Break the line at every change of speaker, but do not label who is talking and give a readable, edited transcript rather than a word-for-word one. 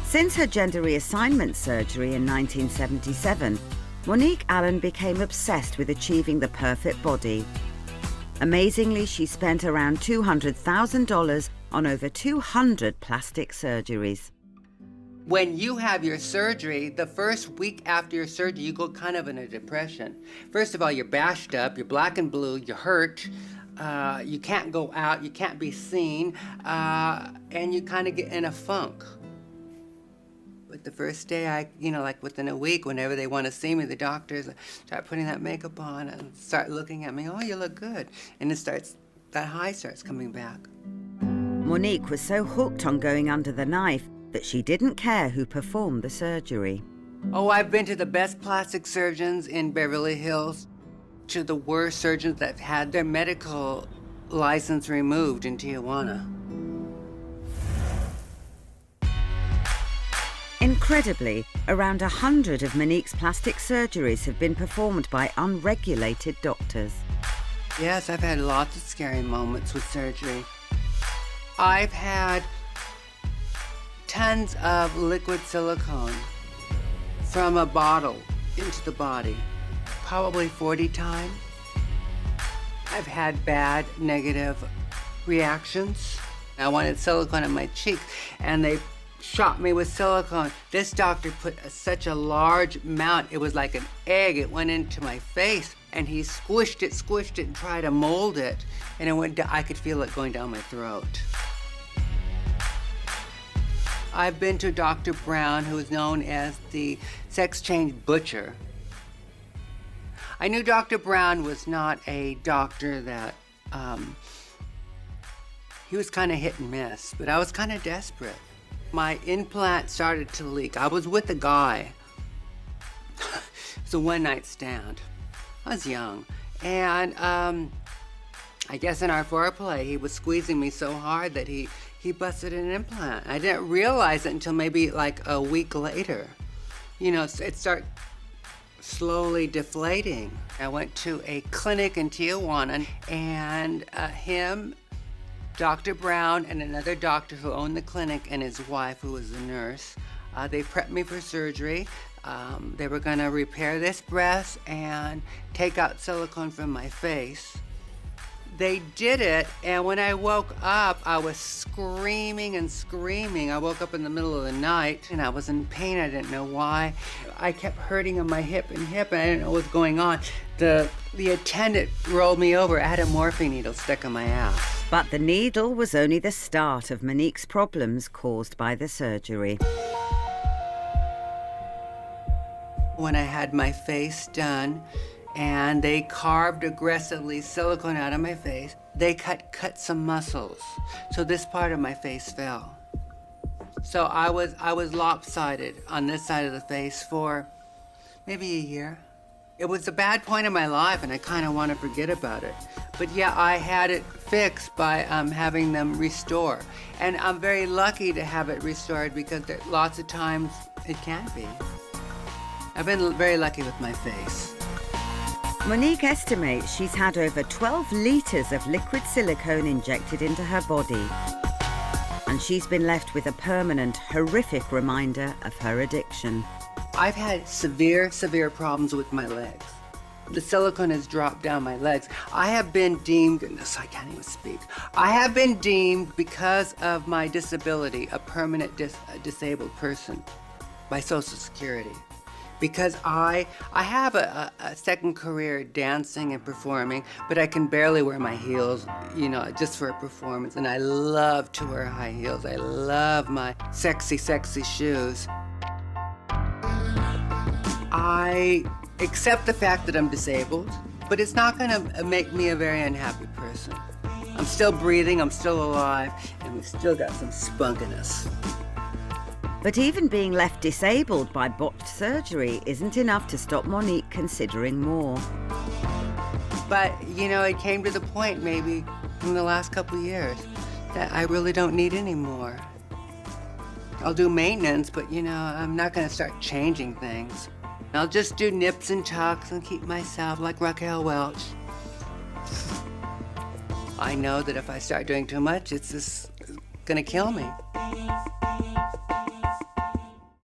Since her gender reassignment surgery in 1977, Monique Allen became obsessed with achieving the perfect body. Amazingly, she spent around $200,000 on over 200 plastic surgeries.
When you have your surgery, the first week after your surgery, you go kind of in a depression. First of all, you're bashed up, you're black and blue, you're hurt, you can't go out, you can't be seen, and you kind of get in a funk. But the first day, like within a week, whenever they want to see me, the doctors start putting that makeup on and start looking at me, oh, you look good. And that high starts coming back.
Monique was so hooked on going under the knife that she didn't care who performed the surgery.
Oh, I've been to the best plastic surgeons in Beverly Hills, to the worst surgeons that had their medical license removed in Tijuana.
Incredibly, around 100 of Monique's plastic surgeries have been performed by unregulated doctors.
Yes, I've had lots of scary moments with surgery. I've had tons of liquid silicone from a bottle into the body, probably 40 times. I've had bad negative reactions. I wanted silicone in my cheek, and they shot me with silicone. This doctor put such a large amount, it was like an egg. It went into my face, and he squished it, and tried to mold it, and I could feel it going down my throat. I've been to Dr. Brown, who is known as the sex change butcher. I knew Dr. Brown was not a doctor that, he was kind of hit and miss, but I was kind of desperate. My implant started to leak. I was with a guy. It was a one-night stand. I was young. And I guess in our foreplay, he was squeezing me so hard that he busted an implant. I didn't realize it until maybe like a week later. You know, it started slowly deflating. I went to a clinic in Tijuana, and him, Dr. Brown, and another doctor who owned the clinic, and his wife, who was a nurse, they prepped me for surgery. They were gonna repair this breast and take out silicone from my face. They did it, and when I woke up, I was screaming and screaming. I woke up in the middle of the night, and I was in pain. I didn't know why. I kept hurting on my hip, and I didn't know what was going on. The attendant rolled me over. I had a morphine needle stuck in my ass.
But the needle was only the start of Monique's problems caused by the surgery.
When I had my face done, and they carved aggressively silicone out of my face, they cut some muscles. So this part of my face fell. So I was lopsided on this side of the face for maybe a year. It was a bad point in my life, and I kind of want to forget about it. But yeah, I had it fixed by having them restore. And I'm very lucky to have it restored, because lots of times it can't be. I've been very lucky with my face.
Monique estimates she's had over 12 litres of liquid silicone injected into her body. And she's been left with a permanent, horrific reminder of her addiction.
I've had severe, severe problems with my legs. The silicone has dropped down my legs. I have been deemed, goodness, I can't even speak. I have been deemed, because of my disability, a permanent disabled person by Social Security. Because I have a second career dancing and performing, but I can barely wear my heels, you know, just for a performance. And I love to wear high heels. I love my sexy, sexy shoes. I accept the fact that I'm disabled, but it's not gonna make me a very unhappy person. I'm still breathing, I'm still alive, and we still got some spunk in us.
But even being left disabled by botched surgery isn't enough to stop Monique considering more.
But, you know, it came to the point maybe in the last couple of years that I really don't need any more. I'll do maintenance, but, you know, I'm not gonna start changing things. I'll just do nips and tucks and keep myself like Raquel Welch. I know that if I start doing too much, it's just gonna kill me.